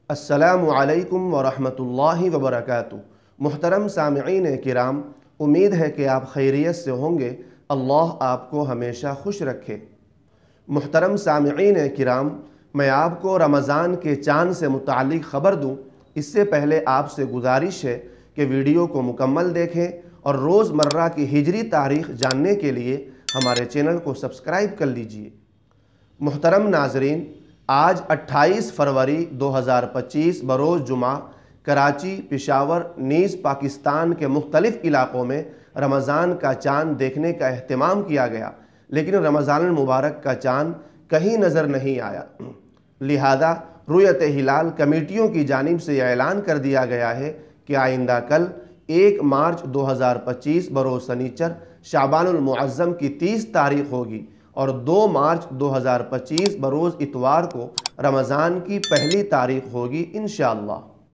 السلام علیکم ورحمۃ اللہ وبرکاتہ۔ محترم سامعین کرام، امید ہے کہ آپ خیریت سے ہوں گے۔ اللہ آپ کو ہمیشہ خوش رکھے۔ محترم سامعین کرام، میں آپ کو رمضان کے چاند سے متعلق خبر دوں اس سے پہلے آپ سے گزارش ہے کہ ویڈیو کو مکمل دیکھیں اور روز مرہ کی ہجری تاریخ جاننے کے لیے ہمارے چینل کو سبسکرائب کر لیجئے۔ محترم ناظرین، آج 28 فروری 2025 بروز جمعہ کراچی، پشاور نیز پاکستان کے مختلف علاقوں میں رمضان کا چاند دیکھنے کا اہتمام کیا گیا، لیکن رمضان المبارک کا چاند کہیں نظر نہیں آیا۔ لہذا رؤیت ہلال کمیٹیوں کی جانب سے یہ اعلان کر دیا گیا ہے کہ آئندہ کل 1 مارچ 2025 بروز سنیچر شعبان المعظم کی 30 تاریخ ہوگی اور 2 مارچ 2025 بروز اتوار کو رمضان کی پہلی تاریخ ہوگی انشاءاللہ۔